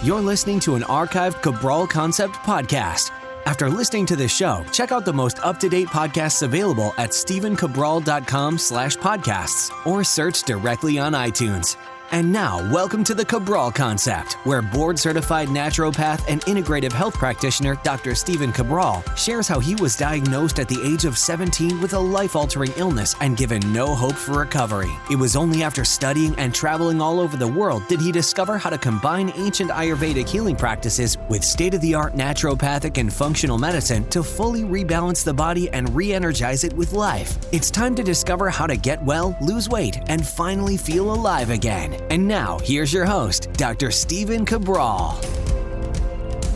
You're listening to an archived Cabral Concept podcast. After listening to this show, check out the most up-to-date podcasts available at stephencabral.com/podcasts or search directly on iTunes. And now, welcome to the Cabral Concept, where board-certified naturopath and integrative health practitioner Dr. Stephen Cabral shares how he was diagnosed at the age of 17 with a life-altering illness and given no hope for recovery. It was only after studying and traveling all over the world did he discover how to combine ancient Ayurvedic healing practices with state-of-the-art naturopathic and functional medicine to fully rebalance the body and re-energize it with life. It's time to discover how to get well, lose weight, and finally feel alive again. And now, here's your host, Dr. Stephen Cabral.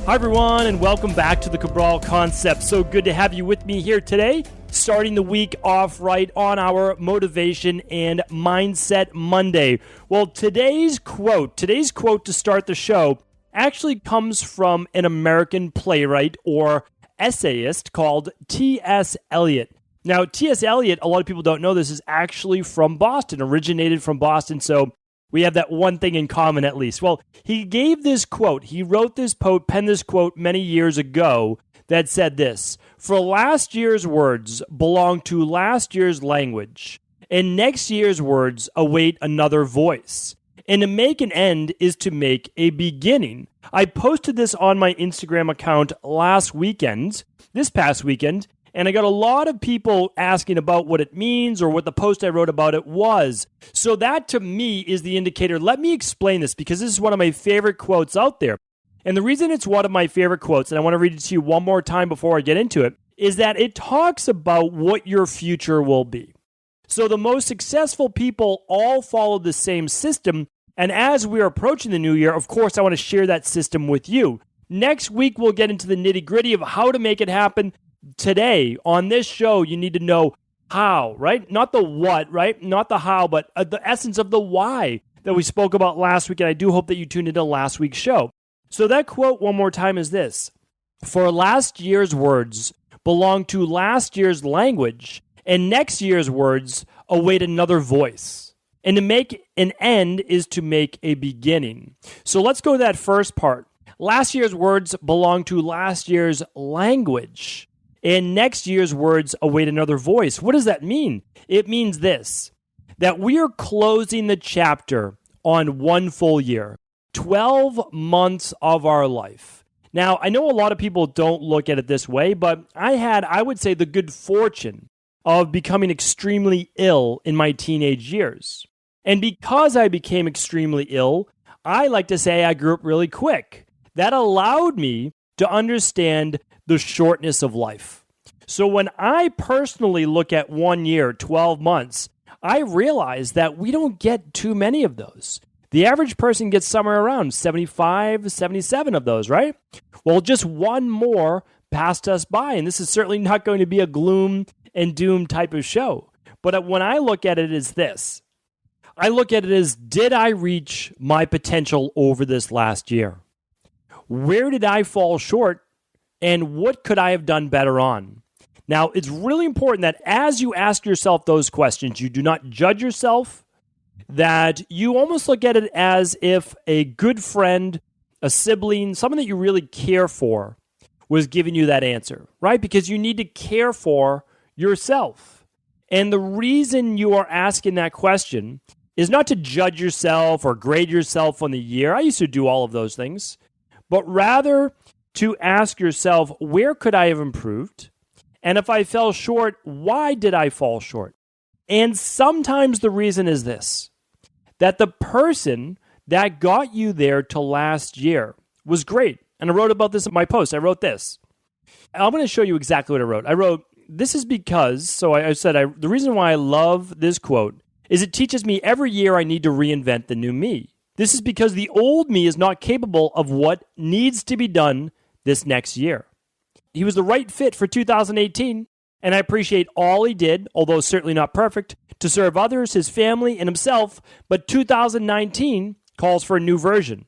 Hi, everyone, and welcome back to the Cabral Concept. So good to have you with me here today, starting the week off right on our Motivation and Mindset Monday. Well, today's quote to start the show actually comes from an American playwright or essayist called T.S. Eliot. Now, T.S. Eliot, a lot of people don't know this, is actually from Boston, originated from Boston, so we have that one thing in common at least. Well, he gave this quote. He wrote this penned this quote many years ago that said this: "For last year's words belong to last year's language, and next year's words await another voice. And to make an end is to make a beginning." I posted this on my Instagram account this past weekend, and I got a lot of people asking about what it means or what the post I wrote about it was. So that, to me, is the indicator. Let me explain this, because this is one of my favorite quotes out there. And the reason it's one of my favorite quotes, and I want to read it to you one more time before I get into it, is that it talks about what your future will be. So the most successful people all follow the same system. And as we're approaching the new year, of course, I want to share that system with you. Next week, we'll get into the nitty-gritty of how to make it happen. Today, on this show, you need to know how, right? Not the what, right? Not the how, but the essence of the why that we spoke about last week, and I do hope that you tuned into last week's show. So that quote one more time is this: "For last year's words belong to last year's language, and next year's words await another voice. And to make an end is to make a beginning." So let's go to that first part. Last year's words belong to last year's language, and next year's words await another voice. What does that mean? It means this: that we are closing the chapter on one full year, 12 months of our life. Now, I know a lot of people don't look at it this way, but I would say, the good fortune of becoming extremely ill in my teenage years. And because I became extremely ill, I like to say I grew up really quick. That allowed me to understand the shortness of life. So when I personally look at 1 year, 12 months, I realize that we don't get too many of those. The average person gets somewhere around 75, 77 of those, right? Well, just one more passed us by, and this is certainly not going to be a gloom and doom type of show. But when I look at it as this, I look at it as, did I reach my potential over this last year? Where did I fall short? And what could I have done better on? Now, it's really important that as you ask yourself those questions, you do not judge yourself, that you almost look at it as if a good friend, a sibling, someone that you really care for was giving you that answer, right? Because you need to care for yourself. And the reason you are asking that question is not to judge yourself or grade yourself on the year. I used to do all of those things, but rather to ask yourself, where could I have improved? And if I fell short, why did I fall short? And sometimes the reason is this: that the person that got you there to last year was great. And I wrote about this in my post. I wrote this. I'm going to show you exactly what I wrote. I wrote, this is because, so I said, the reason why I love this quote is it teaches me every year I need to reinvent the new me. This is because the old me is not capable of what needs to be done this next year. He was the right fit for 2018, and I appreciate all he did, although certainly not perfect, to serve others, his family, and himself, but 2019 calls for a new version.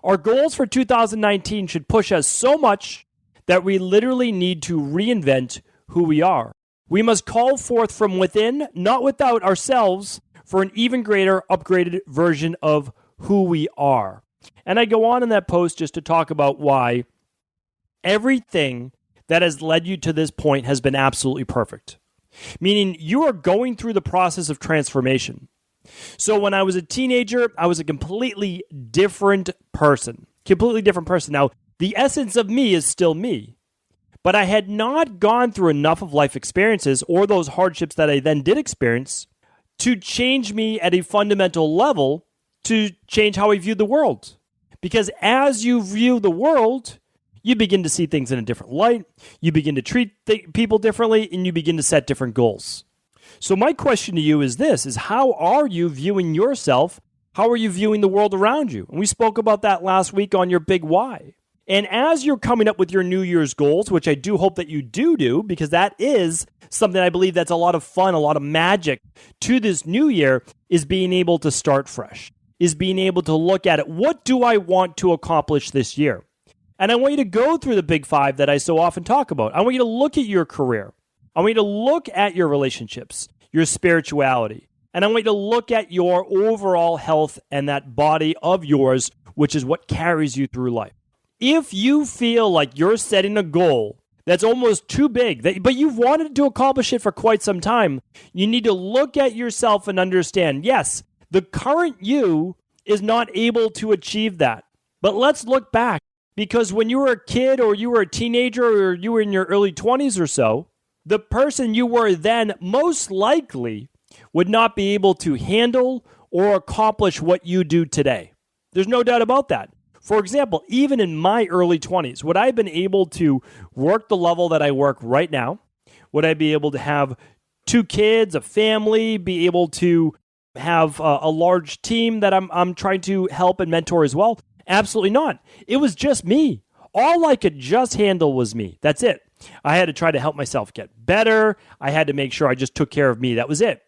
Our goals for 2019 should push us so much that we literally need to reinvent who we are. We must call forth from within, not without ourselves, for an even greater, upgraded version of who we are. And I go on in that post just to talk about why everything that has led you to this point has been absolutely perfect. Meaning you are going through the process of transformation. So when I was a teenager, I was a completely different person. Now, the essence of me is still me. But I had not gone through enough of life experiences or those hardships that I then did experience to change me at a fundamental level to change how I view the world. Because as you view the world, you begin to see things in a different light, you begin to treat people differently, and you begin to set different goals. So my question to you is this, is how are you viewing yourself? How are you viewing the world around you? And we spoke about that last week on your big why. And as you're coming up with your New Year's goals, which I do hope that you do, because that is something I believe that's a lot of fun, a lot of magic to this new year, is being able to start fresh, is being able to look at it. What do I want to accomplish this year? And I want you to go through the big five that I so often talk about. I want you to look at your career. I want you to look at your relationships, your spirituality. And I want you to look at your overall health and that body of yours, which is what carries you through life. If you feel like you're setting a goal that's almost too big, but you've wanted to accomplish it for quite some time, you need to look at yourself and understand, yes, the current you is not able to achieve that. But let's look back, because when you were a kid or you were a teenager or you were in your early 20s or so, the person you were then most likely would not be able to handle or accomplish what you do today. There's no doubt about that. For example, even in my early 20s, would I have been able to work the level that I work right now? Would I be able to have 2 kids, a family, be able to have a large team that I'm trying to help and mentor as well? Absolutely not. It was just me. All I could just handle was me. That's it. I had to try to help myself get better. I had to make sure I just took care of me. That was it.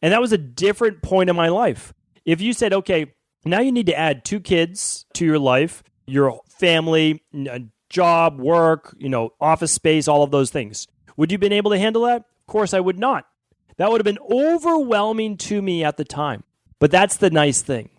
And that was a different point in my life. If you said, okay, now you need to add 2 kids to your life, your family, job, work, office space, all of those things. Would you have been able to handle that? Of course I would not. That would have been overwhelming to me at the time. But that's the nice thing,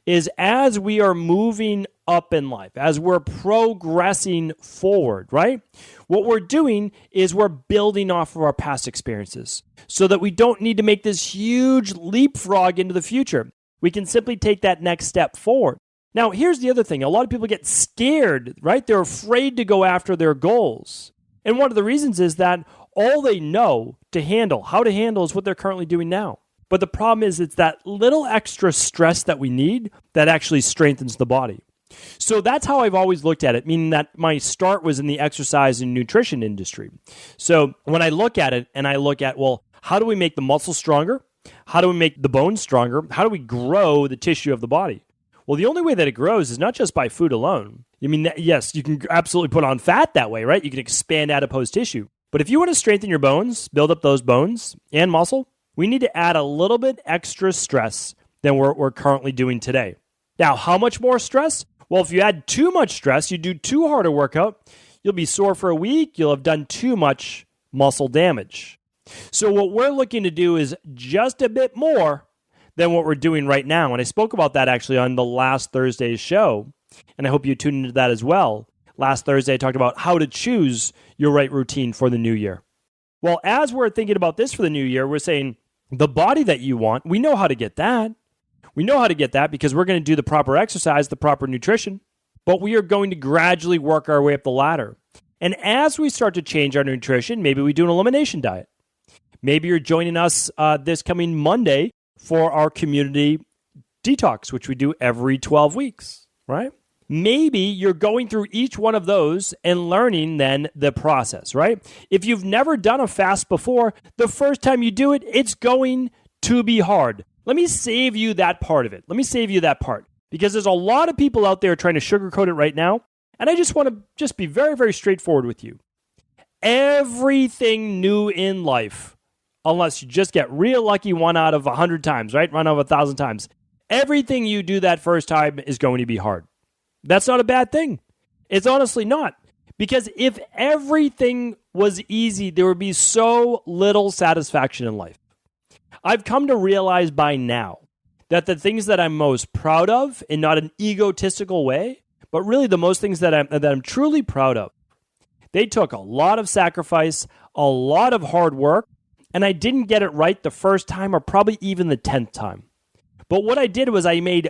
is as we are moving up in life, as we're progressing forward, right? What we're doing is we're building off of our past experiences so that we don't need to make this huge leapfrog into the future. We can simply take that next step forward. Now, here's the other thing. A lot of people get scared, right? They're afraid to go after their goals. And one of the reasons is that all they know how to handle is what they're currently doing now. But the problem is it's that little extra stress that we need that actually strengthens the body. So that's how I've always looked at it, meaning that my start was in the exercise and nutrition industry. So when I look at it and I look at, well, how do we make the muscle stronger? How do we make the bones stronger? How do we grow the tissue of the body? Well, the only way that it grows is not just by food alone. I mean, yes, you can absolutely put on fat that way, right? You can expand adipose tissue. But if you want to strengthen your bones, build up those bones and muscle, we need to add a little bit extra stress than we're currently doing today. Now, how much more stress? Well, if you add too much stress, you do too hard a workout, you'll be sore for a week, you'll have done too much muscle damage. So what we're looking to do is just a bit more than what we're doing right now. And I spoke about that actually on the last Thursday's show, and I hope you tuned into that as well. Last Thursday, I talked about how to choose your right routine for the new year. Well, as we're thinking about this for the new year, we're saying the body that you want, we know how to get that. We know how to get that because we're going to do the proper exercise, the proper nutrition, but we are going to gradually work our way up the ladder. And as we start to change our nutrition, maybe we do an elimination diet. Maybe you're joining us this coming Monday for our community detox, which we do every 12 weeks, right? Maybe you're going through each one of those and learning then the process, right? If you've never done a fast before, the first time you do it, it's going to be hard. Let me save you that part of it. Let me save you that part because there's a lot of people out there trying to sugarcoat it right now. And I just want to just be very, very straightforward with you. Everything new in life, unless you just get real lucky 1 out of 100 times, right? 1 out of 1,000 times. Everything you do that first time is going to be hard. That's not a bad thing. It's honestly not. Because if everything was easy, there would be so little satisfaction in life. I've come to realize by now that the things that I'm most proud of, in not an egotistical way, but really the most things that I'm truly proud of, they took a lot of sacrifice, a lot of hard work, and I didn't get it right the first time or probably even the 10th time. But what I did was I made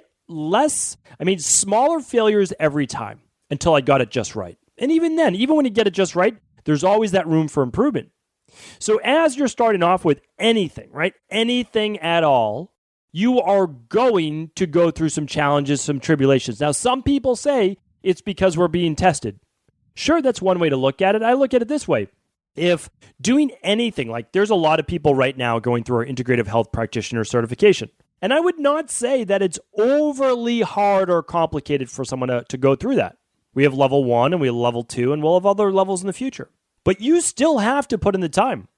smaller failures every time until I got it just right. And even then, even when you get it just right, there's always that room for improvement. So as you're starting off with anything, right? Anything at all, you are going to go through some challenges, some tribulations. Now, some people say it's because we're being tested. Sure, that's one way to look at it. I look at it this way. If doing anything, like there's a lot of people right now going through our integrative health practitioner certification. And I would not say that it's overly hard or complicated for someone to go through that. We have level 1 and we have level 2 and we'll have other levels in the future. But you still have to put in the time.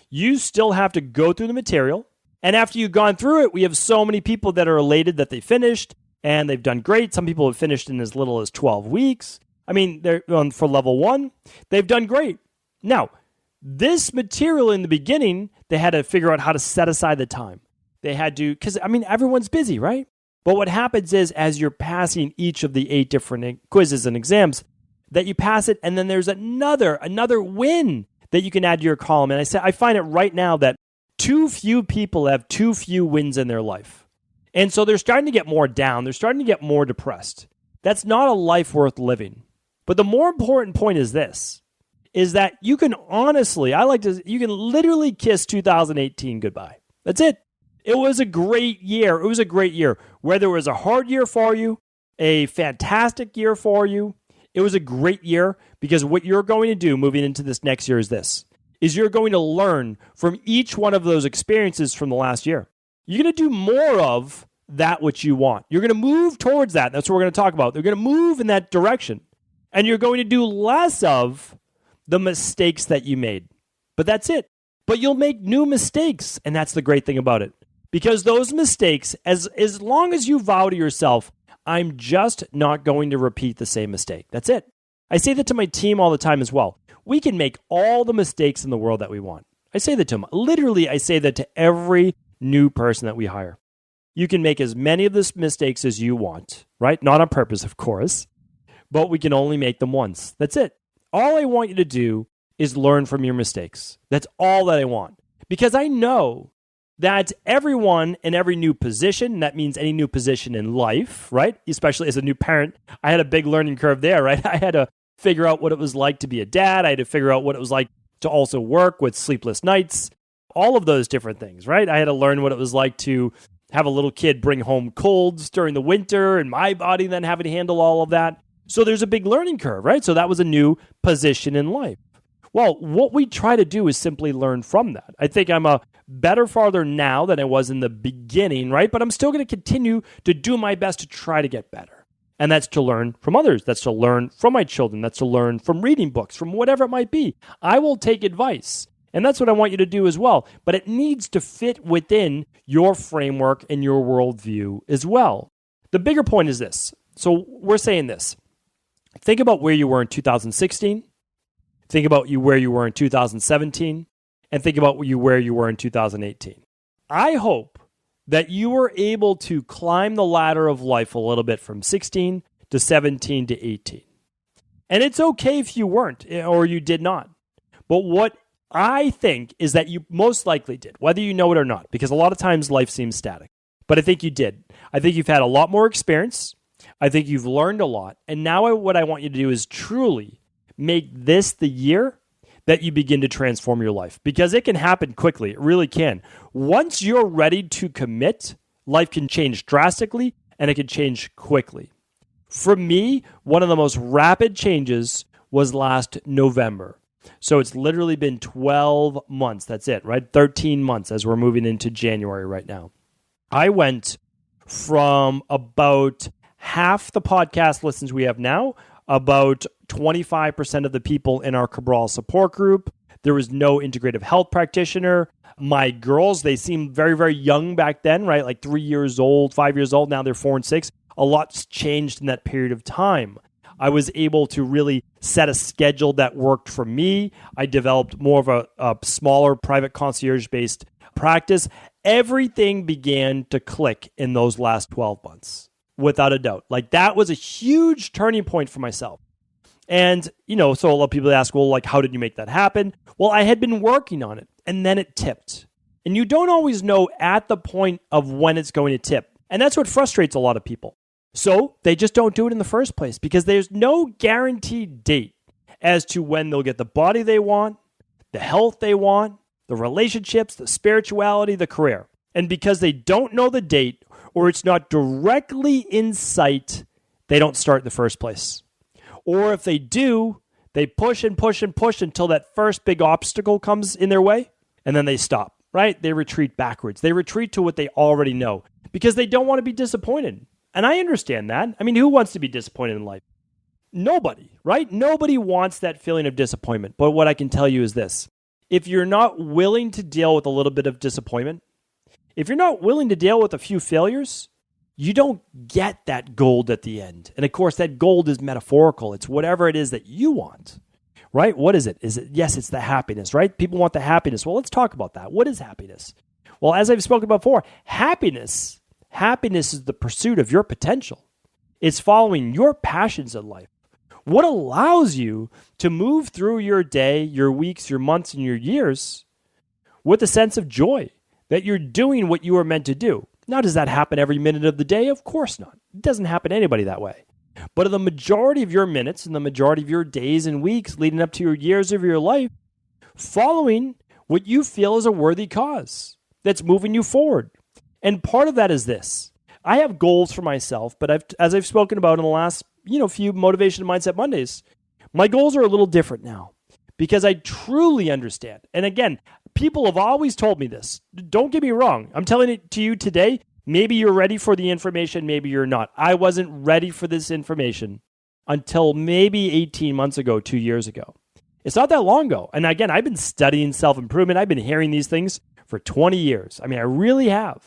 You still have to go through the material. And after you've gone through it, we have so many people that are elated that they finished and they've done great. Some people have finished in as little as 12 weeks. I mean, they're for level 1, they've done great. Now, this material in the beginning, they had to figure out how to set aside the time. They had to, because everyone's busy, right? But what happens is as you're passing each of the 8 different quizzes and exams, that you pass it, and then there's another win that you can add to your column. And I find it right now that too few people have too few wins in their life. And so they're starting to get more down. They're starting to get more depressed. That's not a life worth living. But the more important point is this, is that you can honestly, you can literally kiss 2018 goodbye. That's it. It was a great year. It was a great year. Whether it was a hard year for you, a fantastic year for you, it was a great year because what you're going to do moving into this next year is you're going to learn from each one of those experiences from the last year. You're going to do more of that which you want. You're going to move towards that. That's what we're going to talk about. They're going to move in that direction. And you're going to do less of the mistakes that you made. But that's it. But you'll make new mistakes. And that's the great thing about it. Because those mistakes, as long as you vow to yourself, I'm just not going to repeat the same mistake. That's it. I say that to my team all the time as well. We can make all the mistakes in the world that we want. I say that to them. Literally, I say that to every new person that we hire. You can make as many of the mistakes as you want, right? Not on purpose, of course, but we can only make them once. That's it. All I want you to do is learn from your mistakes. That's all that I want. Because I know that everyone in every new position, that means any new position in life, right? Especially as a new parent, I had a big learning curve there, right? I had to figure out what it was like to be a dad. I had to figure out what it was like to also work with sleepless nights, all of those different things, right? I had to learn what it was like to have a little kid bring home colds during the winter and my body then having to handle all of that. So there's a big learning curve, right? So that was a new position in life. Well, what we try to do is simply learn from that. I think I'm a better farther now than I was in the beginning, right? But I'm still going to continue to do my best to try to get better. And that's to learn from others. That's to learn from my children. That's to learn from reading books, from whatever it might be. I will take advice. And that's what I want you to do as well. But it needs to fit within your framework and your worldview as well. The bigger point is this. So we're saying this. Think about where you were in 2016. Think about where you were in 2017. And think about where you were in 2018. I hope that you were able to climb the ladder of life a little bit from 16 to 17 to 18. And it's okay if you weren't or you did not. But what I think is that you most likely did, whether you know it or not, because a lot of times life seems static. But I think you did. I think you've had a lot more experience. I think you've learned a lot. And now what I want you to do is truly make this the year that you begin to transform your life, because it can happen quickly. It really can. Once you're ready to commit, life can change drastically and it can change quickly. For me, one of the most rapid changes was last November. So it's literally been 12 months. That's it, right? 13 months as we're moving into January right now. I went from about half the podcast listens we have now, about 25% of the people in our Cabral support group. There was no integrative health practitioner. My girls, they seemed very, very young back then, right? Like 3 years old, 5 years old. Now they're 4 and 6. A lot's changed in that period of time. I was able to really set a schedule that worked for me. I developed more of a smaller private concierge-based practice. everything began to click in those last 12 months, without a doubt. Like, that was a huge turning point for myself. And, so a lot of people ask, well, like, how did you make that happen? Well, I had been working on it, and then it tipped. And you don't always know at the point of when it's going to tip. And that's what frustrates a lot of people. So they just don't do it in the first place because there's no guaranteed date as to when they'll get the body they want, the health they want, the relationships, the spirituality, the career. And because they don't know the date or it's not directly in sight, they don't start in the first place. Or if they do, they push and push and push until that first big obstacle comes in their way, and then they stop, right? They retreat backwards. They retreat to what they already know because they don't want to be disappointed. And I understand that. I mean, who wants to be disappointed in life? Nobody, right? Nobody wants that feeling of disappointment. But what I can tell you is this. If you're not willing to deal with a little bit of disappointment, if you're not willing to deal with a few failures, you don't get that gold at the end. And of course, that gold is metaphorical. It's whatever it is that you want, right? What is it? Yes, it's the happiness, right? People want the happiness. Well, let's talk about that. What is happiness? Well, as I've spoken about before, happiness is the pursuit of your potential. It's following your passions in life. What allows you to move through your day, your weeks, your months, and your years with a sense of joy that you're doing what you were meant to do. Now, does that happen every minute of the day? Of course not. It doesn't happen to anybody that way. But in the majority of your minutes and the majority of your days and weeks leading up to your years of your life, following what you feel is a worthy cause that's moving you forward. And part of that is this. I have goals for myself, but as I've spoken about in the last few Motivation and Mindset Mondays, my goals are a little different now because I truly understand. And again, people have always told me this. Don't get me wrong. I'm telling it to you today. Maybe you're ready for the information. Maybe you're not. I wasn't ready for this information until maybe 18 months ago, 2 years ago. It's not that long ago. And again, I've been studying self-improvement. I've been hearing these things for 20 years. I mean, I really have.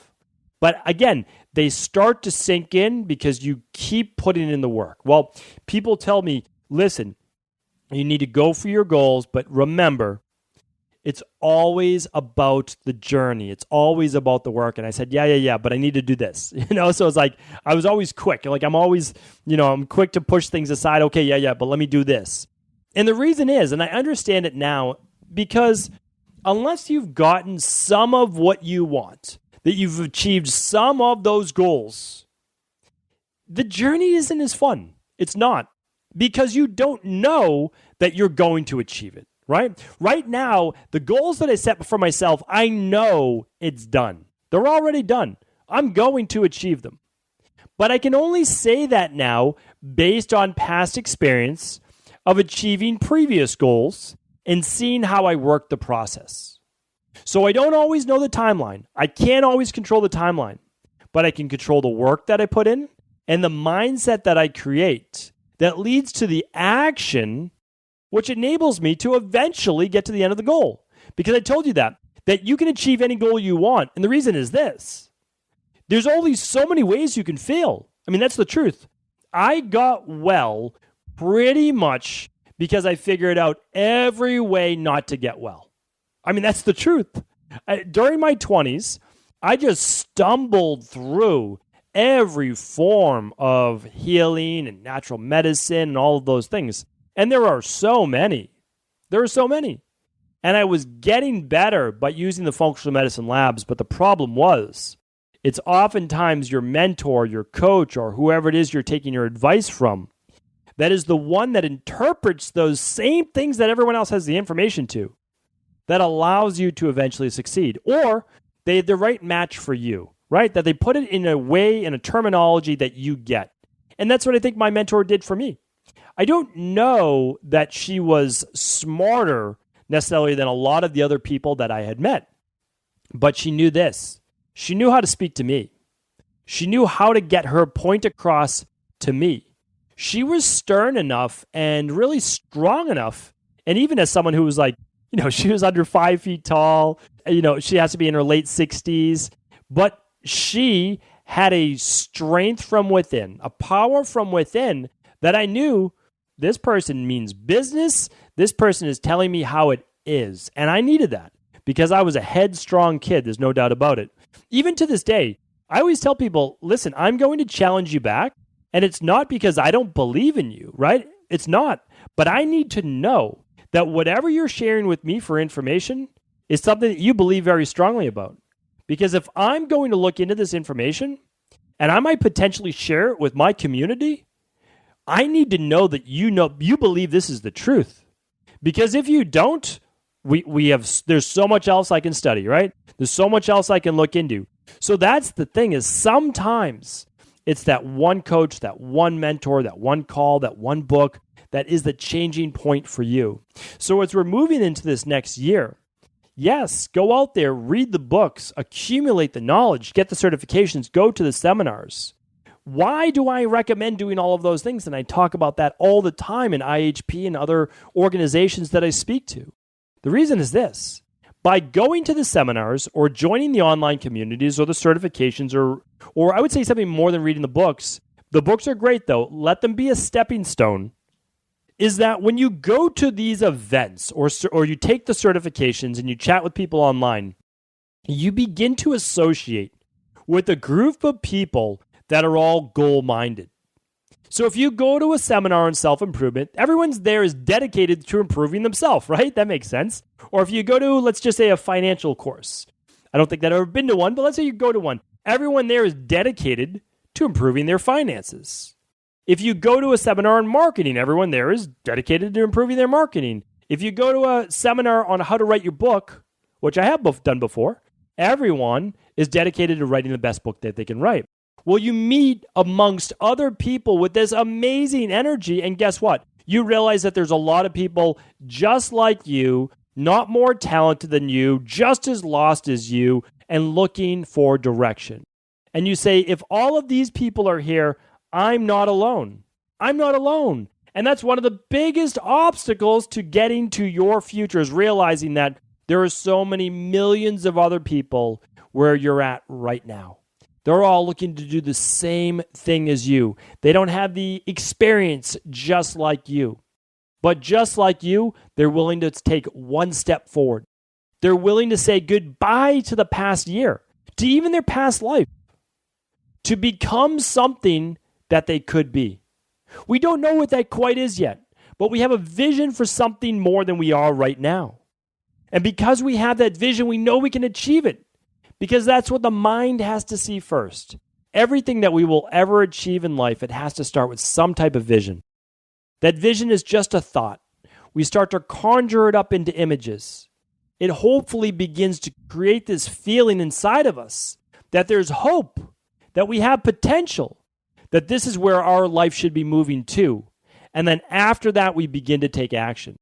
But again, they start to sink in because you keep putting in the work. Well, people tell me, listen, you need to go for your goals, but remember, it's always about the journey. It's always about the work. And I said, yeah, but I need to do this. So it's like, I was always quick. Like I'm always, I'm quick to push things aside. Okay, yeah, but let me do this. And the reason is, and I understand it now, because unless you've gotten some of what you want, that you've achieved some of those goals, the journey isn't as fun. It's not. Because you don't know that you're going to achieve it, right? Right now, the goals that I set for myself, I know it's done. They're already done. I'm going to achieve them. But I can only say that now based on past experience of achieving previous goals and seeing how I work the process. So I don't always know the timeline. I can't always control the timeline, but I can control the work that I put in and the mindset that I create that leads to the action, which enables me to eventually get to the end of the goal. Because I told you that you can achieve any goal you want. And the reason is this. There's only so many ways you can fail. I mean, that's the truth. I got well pretty much because I figured out every way not to get well. I mean, that's the truth. During my 20s, I just stumbled through every form of healing and natural medicine and all of those things. And there are so many. And I was getting better by using the functional medicine labs. But the problem was, it's oftentimes your mentor, your coach, or whoever it is you're taking your advice from that is the one that interprets those same things that everyone else has the information to, that allows you to eventually succeed. Or they have the right match for you, right? That they put it in a way, in a terminology that you get. And that's what I think my mentor did for me. I don't know that she was smarter necessarily than a lot of the other people that I had met, but she knew this. She knew how to speak to me. She knew how to get her point across to me. She was stern enough and really strong enough. And even as someone who was like, she was under 5 feet tall. She has to be in her late 60s. But she had a strength from within, a power from within that I knew this person means business. This person is telling me how it is. And I needed that because I was a headstrong kid. There's no doubt about it. Even to this day, I always tell people, listen, I'm going to challenge you back. And it's not because I don't believe in you, right? It's not. But I need to know that whatever you're sharing with me for information is something that you believe very strongly about. Because if I'm going to look into this information and I might potentially share it with my community, I need to know that you believe this is the truth. Because if you don't, there's so much else I can study, right? There's so much else I can look into. So that's the thing, is sometimes it's that one coach, that one mentor, that one call, that one book that is the changing point for you. So as we're moving into this next year, yes, go out there, read the books, accumulate the knowledge, get the certifications, go to the seminars. Why do I recommend doing all of those things? And I talk about that all the time in IHP and other organizations that I speak to. The reason is this. By going to the seminars or joining the online communities or the certifications or I would say something more than reading the books are great though, let them be a stepping stone, is that when you go to these events or you take the certifications and you chat with people online, you begin to associate with a group of people that are all goal-minded. So if you go to a seminar on self-improvement, everyone's there is dedicated to improving themselves, right? That makes sense. Or if you go to, let's just say, a financial course. I don't think that I've ever been to one, but let's say you go to one. Everyone there is dedicated to improving their finances. If you go to a seminar on marketing, everyone there is dedicated to improving their marketing. If you go to a seminar on how to write your book, which I have done before, everyone is dedicated to writing the best book that they can write. Well, you meet amongst other people with this amazing energy, and guess what? You realize that there's a lot of people just like you, not more talented than you, just as lost as you, and looking for direction. And you say, if all of these people are here, I'm not alone. I'm not alone. And that's one of the biggest obstacles to getting to your future, is realizing that there are so many millions of other people where you're at right now. They're all looking to do the same thing as you. They don't have the experience just like you. But just like you, they're willing to take one step forward. They're willing to say goodbye to the past year, to even their past life, to become something that they could be. We don't know what that quite is yet, but we have a vision for something more than we are right now. And because we have that vision, we know we can achieve it. Because that's what the mind has to see first. Everything that we will ever achieve in life, it has to start with some type of vision. That vision is just a thought. We start to conjure it up into images. It hopefully begins to create this feeling inside of us that there's hope, that we have potential, that this is where our life should be moving to. And then after that, we begin to take action.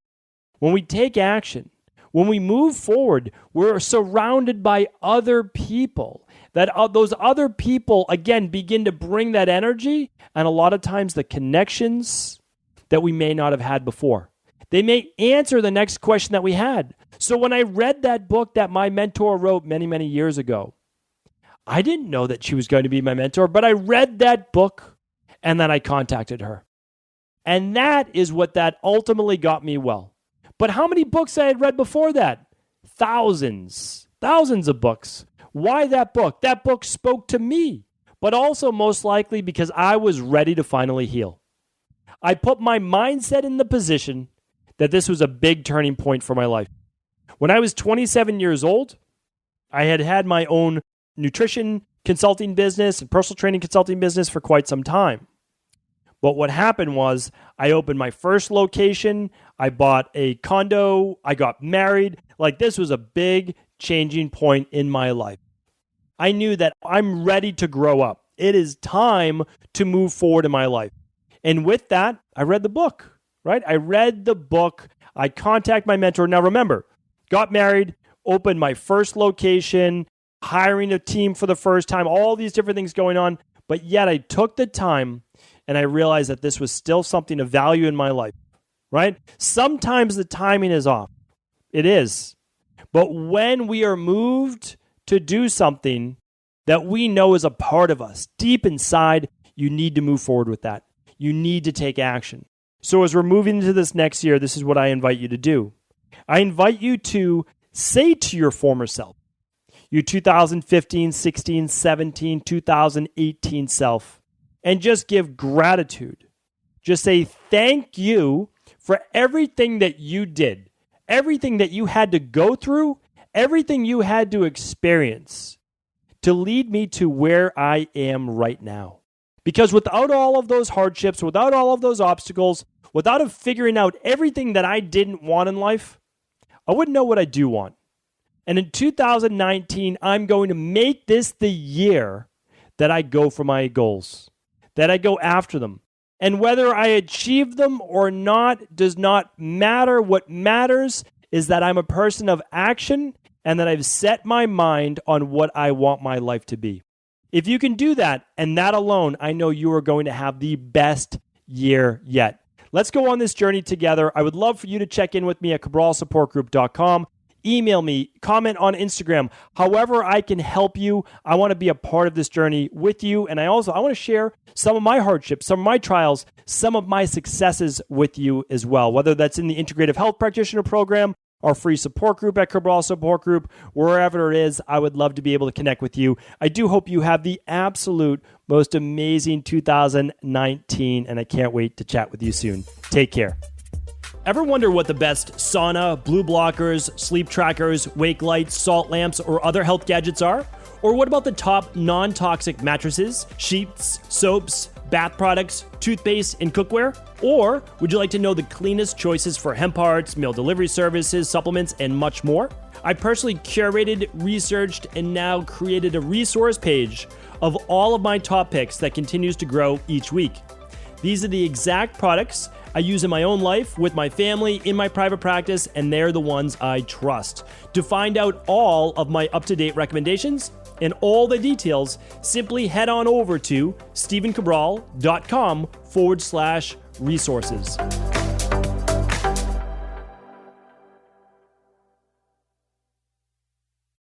When we take action, when we move forward, we're surrounded by other people. That those other people, again, begin to bring that energy, and a lot of times the connections that we may not have had before. They may answer the next question that we had. So when I read that book that my mentor wrote many, many years ago, I didn't know that she was going to be my mentor, but I read that book and then I contacted her. And that is what that ultimately got me well. But how many books I had read before that? Thousands of books. Why that book? That book spoke to me, but also most likely because I was ready to finally heal. I put my mindset in the position that this was a big turning point for my life. When I was 27 years old, I had had my own nutrition consulting business and personal training consulting business for quite some time. But what happened was I opened my first location, I bought a condo, I got married. Like, this was a big changing point in my life. I knew that I'm ready to grow up. It is time to move forward in my life. And with that, I read the book, right? I read the book. I contacted my mentor. Now remember, got married, opened my first location, hiring a team for the first time, all these different things going on. But yet I took the time and I realized that this was still something of value in my life, right? Sometimes the timing is off. It is. But when we are moved to do something that we know is a part of us, deep inside, you need to move forward with that. You need to take action. So as we're moving into this next year, this is what I invite you to do. I invite you to say to your former self, your 2015, 16, 17, 2018 self, and just give gratitude. Just say thank you for everything that you did, everything that you had to go through, everything you had to experience to lead me to where I am right now. Because without all of those hardships, without all of those obstacles, without figuring out everything that I didn't want in life, I wouldn't know what I do want. And in 2019, I'm going to make this the year that I go for my goals, that I go after them. And whether I achieve them or not does not matter. What matters is that I'm a person of action and that I've set my mind on what I want my life to be. If you can do that, and that alone, I know you are going to have the best year yet. Let's go on this journey together. I would love for you to check in with me at cabralsupportgroup.com. Email me, comment on Instagram. However I can help you, I want to be a part of this journey with you. And I want to share some of my hardships, some of my trials, some of my successes with you as well, whether that's in the Integrative Health Practitioner Program, our free support group at Cabral Support Group, wherever it is. I would love to be able to connect with you. I do hope you have the absolute most amazing 2019, and I can't wait to chat with you soon. Take care. Ever wonder what the best sauna, blue blockers, sleep trackers, wake lights, salt lamps, or other health gadgets are? Or what about the top non-toxic mattresses, sheets, soaps, bath products, toothpaste, and cookware? Or would you like to know the cleanest choices for hemp parts, meal delivery services, supplements, and much more? I personally curated, researched, and now created a resource page of all of my top picks that continues to grow each week. These are the exact products I use in my own life, with my family, in my private practice, and they're the ones I trust. To find out all of my up-to-date recommendations and all the details, simply head on over to stephencabral.com/resources.